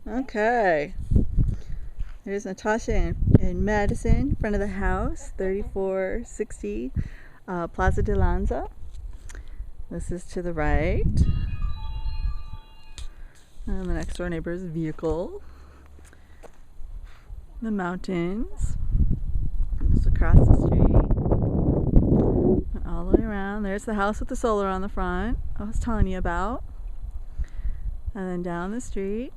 Okay. There's Natasha and Madison in front of the house, 3460 Plaza de Lanza. This is to the right. And the next door neighbor's vehicle. The mountains. Just across the street. And all the way around. There's the house with the solar on the front I was telling you about. And then down the street,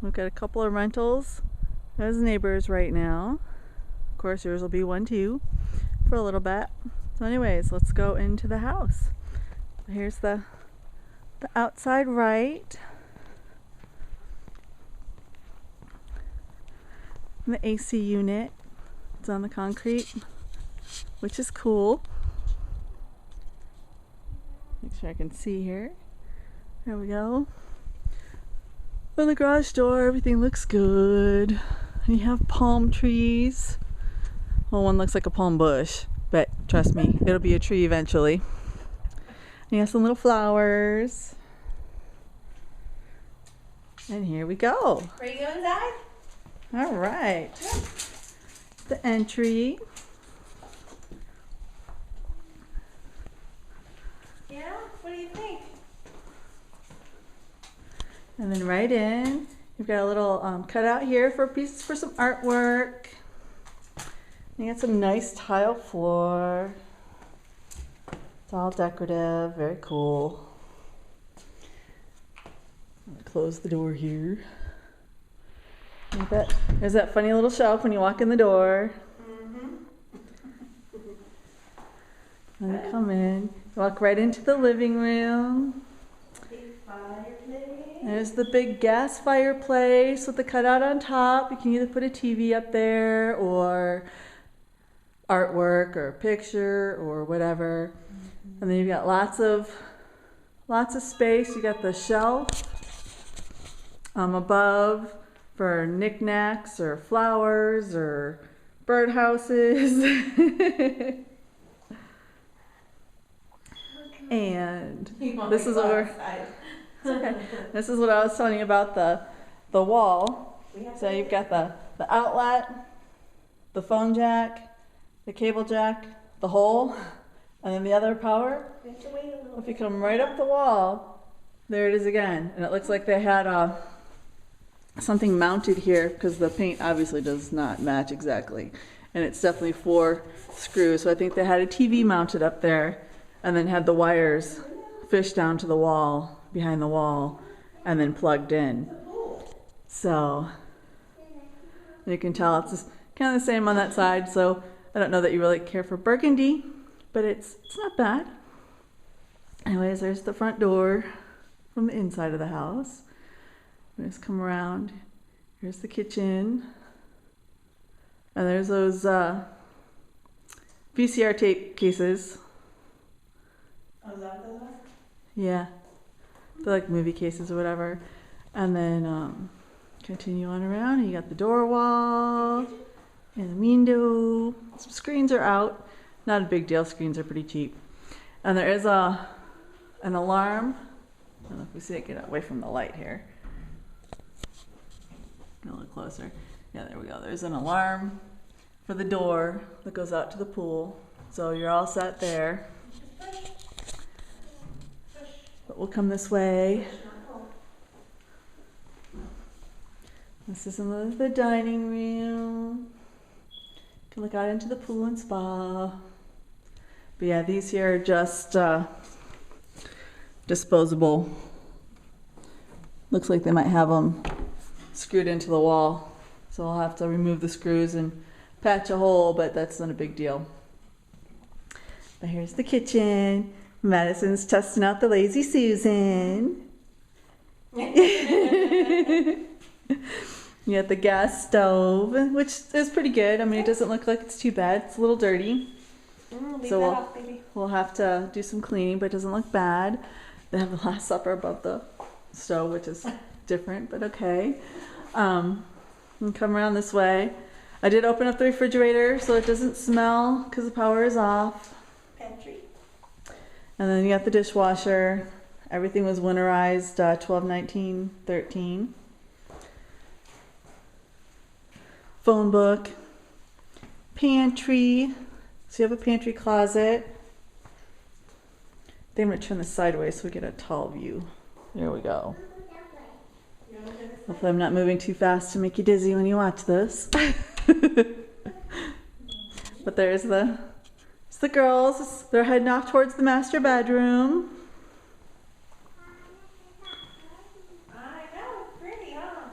we've got a couple of rentals as neighbors right now. Of course, yours will be one too for a little bit. So anyways, let's go into the house. Here's the outside right. And the AC unit. It's on the concrete, which is cool. Make sure I can see here. There we go. On the garage door, everything looks good. And you have palm trees. Well, one looks like a palm bush, but trust me, it'll be a tree eventually. And you have some little flowers. And here we go. Ready to go inside? All right. Yeah. The entry. Yeah? What do you think? And then right in, you've got a little cutout here for pieces for some artwork. You got some nice tile floor. It's all decorative, very cool. Close the door here. There's that funny little shelf when you walk in the door. And you come in, walk right into the living room. There's the big gas fireplace with the cutout on top. You can either put a TV up there or artwork or a picture or whatever. And then you've got lots of space. You got the shelf above for knickknacks or flowers or birdhouses. And this is where okay. This is what I was telling you about the wall. So you've got the outlet, the phone jack, the cable jack, the hole, and then the other power. If you come right up the wall, there it is again. And it looks like they had something mounted here because the paint obviously does not match exactly. And it's definitely 4 screws. So I think they had a TV mounted up there and then had the wires fished down to the wall, behind the wall, and then plugged in. So you can tell it's kind of the same on that side. So I don't know that you really care for burgundy, but it's not bad. Anyways, there's the front door from the inside of the house. Just come around. Here's the kitchen. And there's those VCR tape cases. Oh, is that what those are? Yeah. They're like movie cases or whatever. And then continue on around. You got the door wall and the window. Some screens are out. Not a big deal. Screens are pretty cheap. And there is an alarm. I don't know if we see it. Get away from the light here. A little closer. Yeah, there we go. There's an alarm for the door that goes out to the pool. So you're all set there. But we'll come this way. This is the dining room. You can look out into the pool and spa. But yeah, these here are just disposable. Looks like they might have them screwed into the wall. So I'll have to remove the screws and patch a hole, but that's not a big deal. But here's the kitchen. Madison's testing out the Lazy Susan. You got the gas stove, which is pretty good. I mean, it doesn't look like it's too bad. It's a little dirty. So we'll have to do some cleaning, but it doesn't look bad. They have the Last Supper above the stove, which is different, but okay. And come around this way. I did open up the refrigerator so it doesn't smell because the power is off. Pantry. And then you got the dishwasher. Everything was winterized 12, 19, 13. phone book, pantry. So you have a pantry closet. I'm going to turn this sideways so we get a tall view. There we go. Hopefully I'm not moving too fast to make you dizzy when you watch this. But there's the girls. They're heading off towards the master bedroom. I know, it's pretty, huh?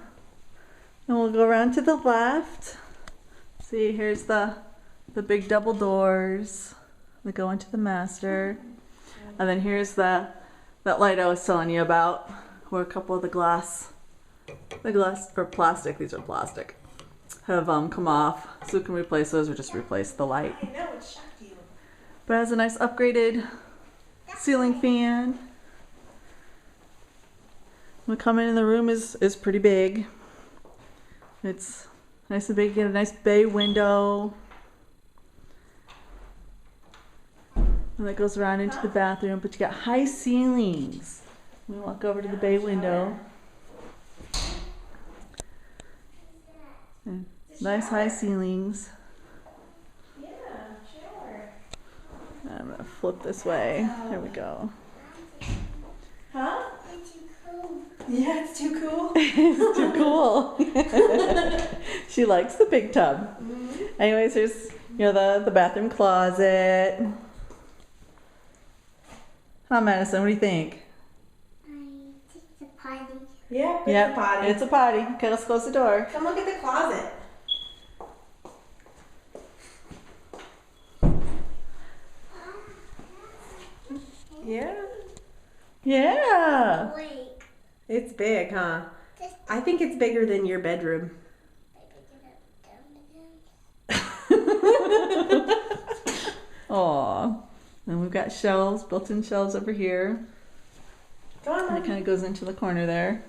And we'll go around to the left. See, here's the big double doors that go into the master. And then here's that light I was telling you about, where a couple of the glass or plastic, these are plastic, have come off. So we can replace those or just replace the light. I know, it shocked you. But it has a nice upgraded ceiling fan. When we come in, the room is pretty big. It's nice and big. You get a nice bay window. And that goes around into the bathroom, but you got high ceilings. We walk over to the bay window. And nice high ceilings. Yeah, shower. I'm gonna flip this way. There we go. Huh? It's too cool. Yeah, it's too cool. It's too cool. She likes the big tub. Mm-hmm. Anyways, there's the bathroom closet. Huh, Madison? What do you think? I think it's a potty. Yeah, it's Yep, a potty. it's a potty. Okay, let's close the door. Come look at the closet. Yeah. Yeah. Wait. It's big, huh? I think it's bigger than your bedroom. Aw. And we've got shelves, built-in shelves over here. Come And it on. kind of goes into the corner there.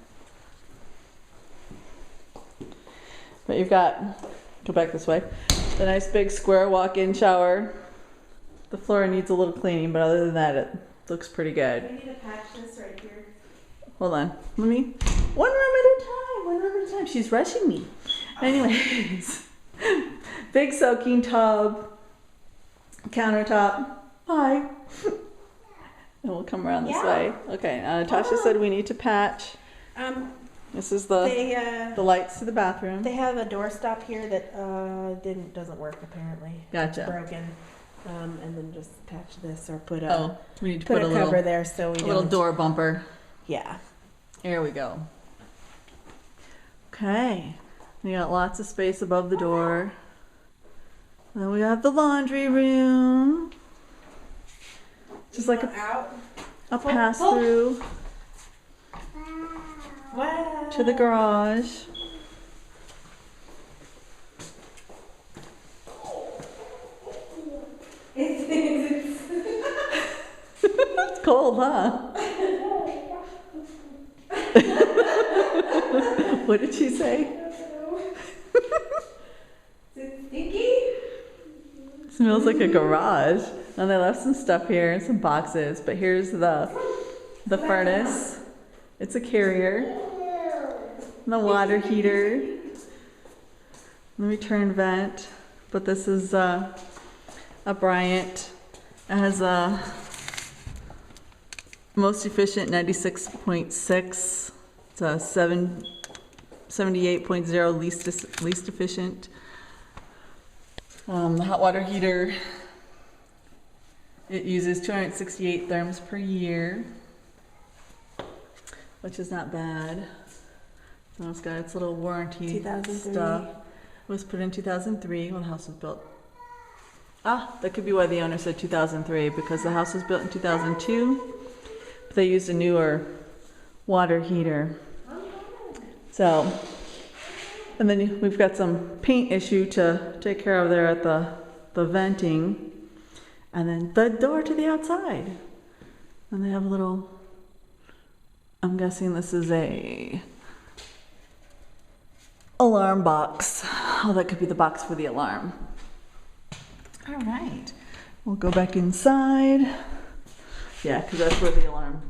But you've got, go back this way, the nice big square walk-in shower. The floor needs a little cleaning, but other than that, it looks pretty good. We need to patch this right here. Hold on. Let me, one room at a time. She's rushing me. Anyways, big soaking tub, countertop. Hi. And we'll come around this Yeah. way. Okay, Natasha said we need to patch. This is the lights to the bathroom. They have a doorstop here that doesn't work apparently. Gotcha. It's broken. And then just patch this or put We need to put put a a cover little, there so we a little don't. door bumper. Yeah. There we go. Okay. We got lots of space above the door. Then we have the laundry room. Just like a pass through Wow. to the garage. It's cold, huh? What did she say? Is it stinky? Smells like a garage. And they left some stuff here and some boxes, but here's the furnace. It's a carrier. And the water heater. The return vent. But this is a Bryant. It has a most efficient 96.6. It's a 78.0 least efficient. The hot water heater, it uses 268 therms per year, which is not bad. So it's got its little warranty 2003. stuff. It was put in 2003 when the house was built. That could be why the owner said 2003, because the house was built in 2002, but they used a newer water heater. So, and then we've got some paint issue to take care of there at the venting. And then the door to the outside. And they have a little, I'm guessing this is a alarm box. Oh, that could be the box for the alarm. All right, we'll go back inside. Yeah, because that's where the alarm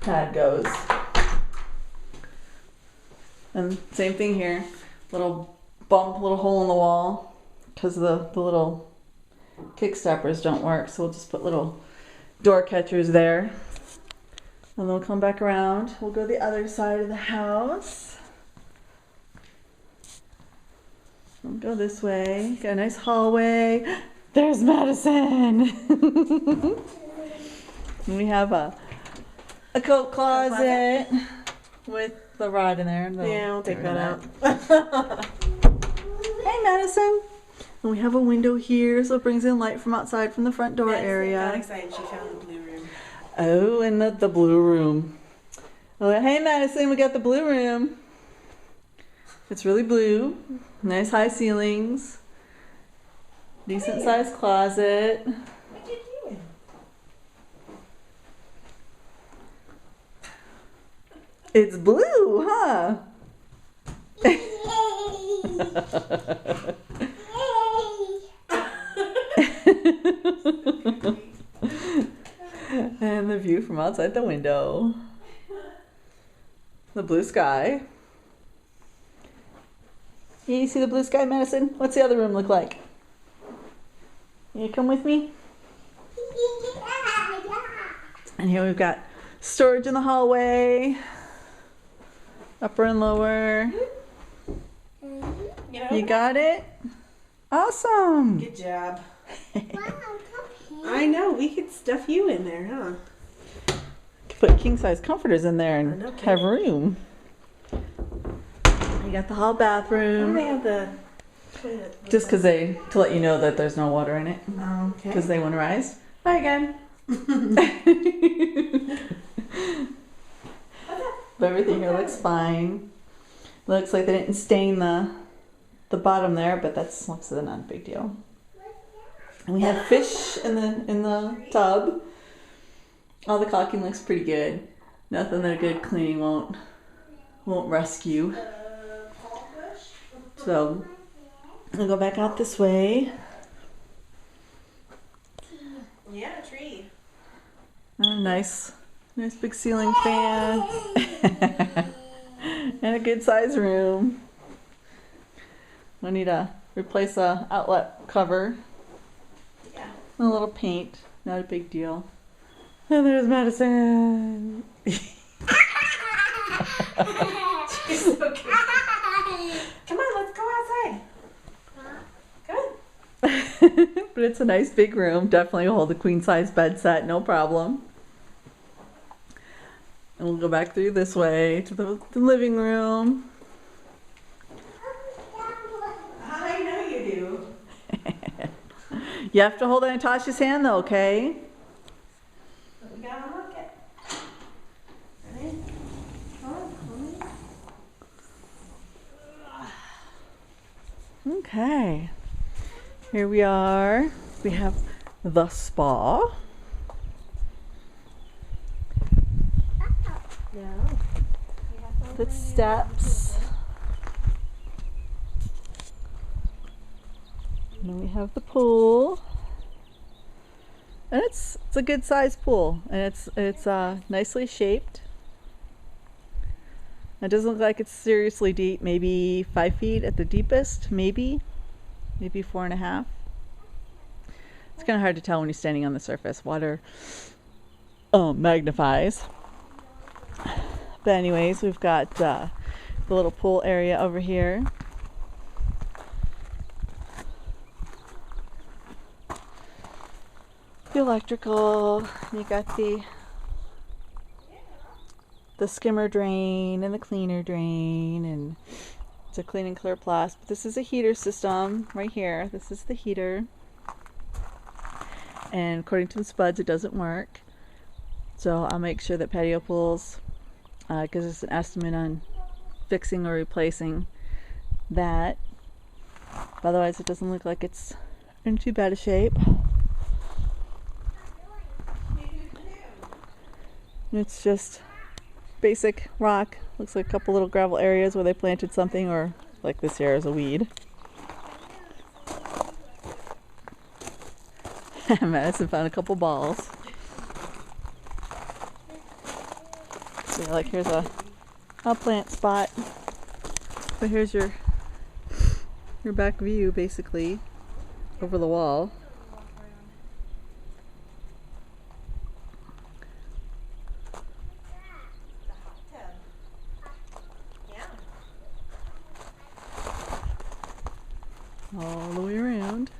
pad goes. And same thing here, little bump, little hole in the wall, because the little kick stoppers don't work. So we'll just put little door catchers there. And then we'll come back around. We'll go the other side of the house. We'll go this way. Got a nice hallway. There's Madison. And we have a coat closet with the rod in there. Yeah, I'll take that out. Hey, Madison. And we have a window here, so it brings in light from outside from the front door area. Got excited. She found the blue room. Oh, and the blue room. Oh, hey, Madison, we got the blue room. It's really blue. Nice high ceilings. Decent sized closet. What you doing? It's blue, huh? And the view from outside the window. The blue sky. Yeah, you see the blue sky, Madison? What's the other room look like? You come with me? And here we've got storage in the hallway. Upper and lower. You got it? Awesome. Good job. I know, we could stuff you in there, huh? Put king size comforters in there and No have room. You got the hall Why do bathroom. they have the toilet? Just because to let you know that there's no water in it. Oh, okay. Because they winterize. Hi again. But everything here looks fine. Looks like they didn't stain the bottom there, but that's not a big deal. And we have fish in the tub. All the caulking looks pretty good. Nothing that a good cleaning won't rescue. So I'll go back out this way. Yeah, a tree. Oh, nice big ceiling fan. And a good size room. I need to replace a outlet cover. Yeah. A little paint, not a big deal. And there's Madison. She's so cute. Come on, let's go outside. Come on. But it's a nice big room. Definitely hold a queen size bed set, no problem. And we'll go back through this way to the living room. I know you do. You have to hold Natasha's hand though, okay? We gotta look it. Ready? Come on. Okay. Here we are. We have the spa. No. The steps. And then we have the pool. And it's a good sized pool, and it's nicely shaped. It doesn't look like it's seriously deep, maybe 5 feet at the deepest, maybe 4.5. It's kind of hard to tell when you're standing on the surface. Water magnifies. But anyways, we've got the little pool area over here. The electrical, you got the skimmer drain and the cleaner drain, and it's a clean and clear plus. But this is a heater system right here. This is the heater, and according to the spuds, it doesn't work. So I'll make sure that Patio Pools gives us an estimate on fixing or replacing that. Otherwise, it doesn't look like it's in too bad a shape. It's just basic rock. Looks like a couple little gravel areas where they planted something, or like this here is a weed. Madison found a couple balls. So like here's a plant spot. So here's your your back view basically over the wall. All the way around.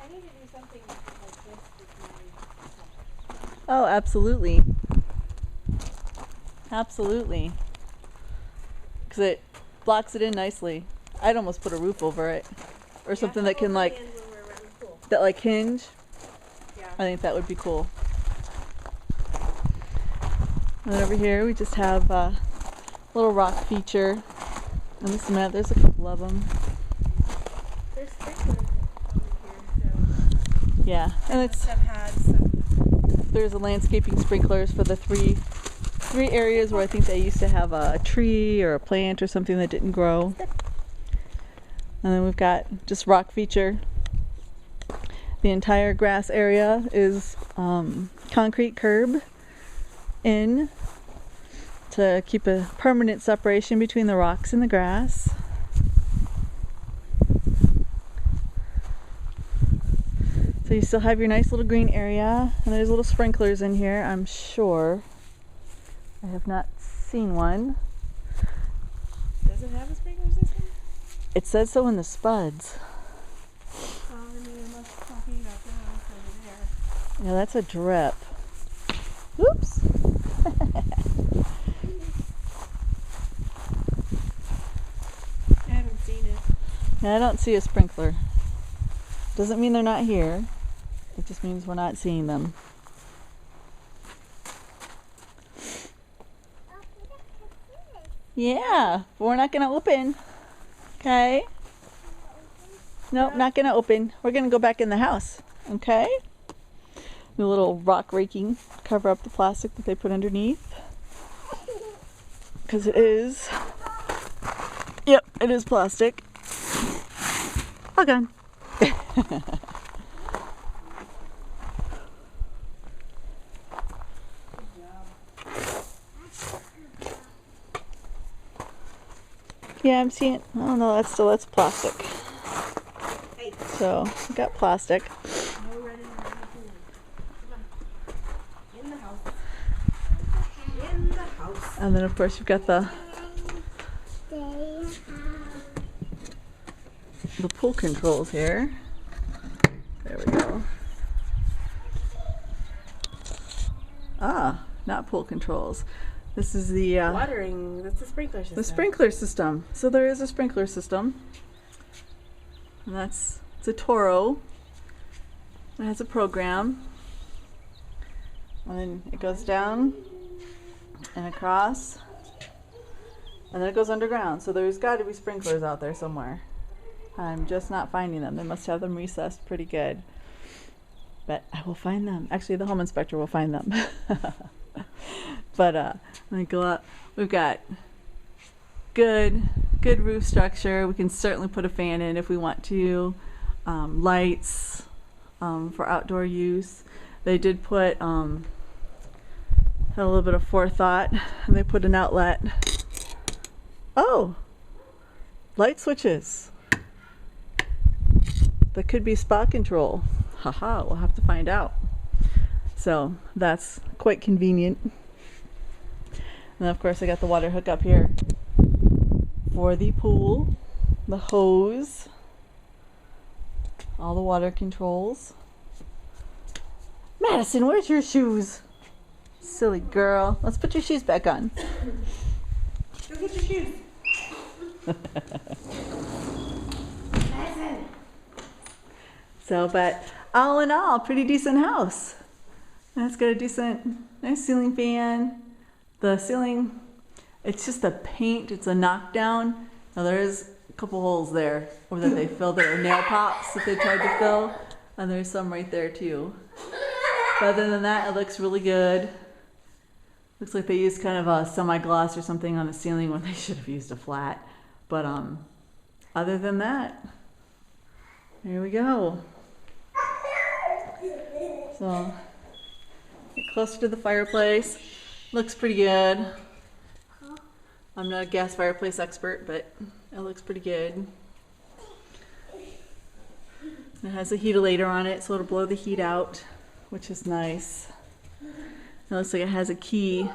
I need to do something like this with my. Oh, absolutely. Absolutely. Because it blocks it in nicely. I'd almost put a roof over it. Or something that can like, that like hinge. Yeah. I think that would be cool. And then over here we just have a little rock feature. On this mat, there's a couple of them. There's sprinklers over here, so. Yeah, and it's Must have had some. there's a landscaping sprinklers for the three areas where I think they used to have a tree or a plant or something that didn't grow. And then we've got just rock feature. The entire grass area is concrete curb in to keep a permanent separation between the rocks and the grass. So you still have your nice little green area, and there's little sprinklers in here, I'm sure. I have not seen one. Does it have a sprinkler system? It says so in the spuds. I mean, unless it's talking about the house over there. Yeah, that's a drip. Oops. I haven't seen it. Yeah, I don't see a sprinkler. Doesn't mean they're not here. It just means we're not seeing them. Yeah, but we're not going to open. Okay? Nope, not going to open. We're going to go back in the house. Okay? The little rock raking cover up the plastic that they put underneath. Because it is. Yep, it is plastic. All gone. Yeah, I'm seeing. Oh no, that's plastic. Hey, So we got plastic. no running around the pool. Come on. In the house. In the house. And then of course you've got the pool controls here. There we go. Ah, not pool controls. This is the Watering. That's the sprinkler system. the sprinkler system. So there is a sprinkler system. And it's a Toro. It has a program. And then it goes down and across. And then it goes underground. So there's got to be sprinklers out there somewhere. I'm just not finding them. They must have them recessed pretty good. But I will find them. Actually, the home inspector will find them. But let me go up. We've got good roof structure. We can certainly put a fan in if we want to. Lights for outdoor use. They did put had a little bit of forethought, and they put an outlet. Oh, light switches. That could be spot control. Haha, we'll have to find out. So that's quite convenient. And of course I got the water hook up here for the pool, the hose, all the water controls. Madison, where's your shoes? Silly girl. Let's put your shoes back on. Go get your shoes. Madison. So, but all in all, pretty decent house. And it's got a decent, nice ceiling fan. The ceiling, it's just a paint, it's a knockdown. Now there is a couple holes there where that they filled it, or nail pops that they tried to fill. And there's some right there too. But other than that, it looks really good. Looks like they used kind of a semi-gloss or something on the ceiling when they should have used a flat. But other than that, there we go. So, get closer to the fireplace. Looks pretty good. I'm not a gas fireplace expert, but it looks pretty good. It has a heatilator on it, so it'll blow the heat out, which is nice. It looks like it has a key.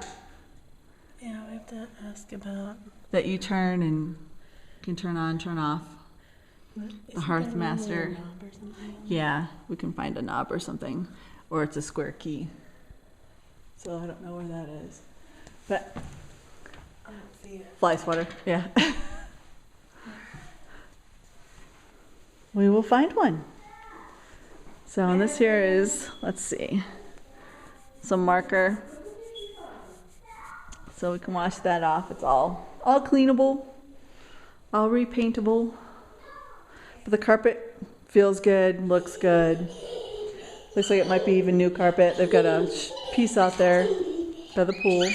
Yeah, we have to ask about That you turn and can turn on, turn off. The Hearth Master. Yeah, we can find a knob or something. Or it's a square key. So I don't know where that is. But I don't see it. fly swatter, yeah. We will find one. So and this here is, let's see, some marker. So we can wash that off. It's all cleanable, all repaintable. But the carpet feels good, looks good. Looks like it might be even new carpet. They've got a piece out there by the pool.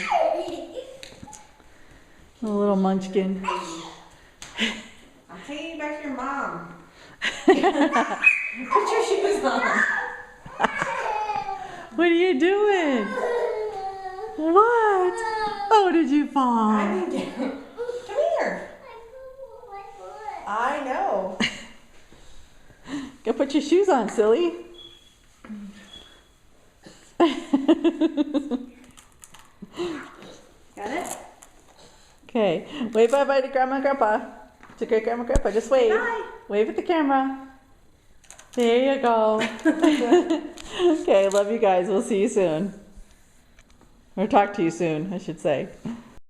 A little munchkin. I'm taking you back to your mom. Put your shoes on. What are you doing? What? Oh, did you fall? Come here. I know. Go put your shoes on, silly. Got it? Okay, wave bye-bye to Grandma and Grandpa. To great Grandma and Grandpa, just wave. Bye. Wave at the camera. There you go. Okay, love you guys. We'll see you soon. Or talk to you soon, I should say.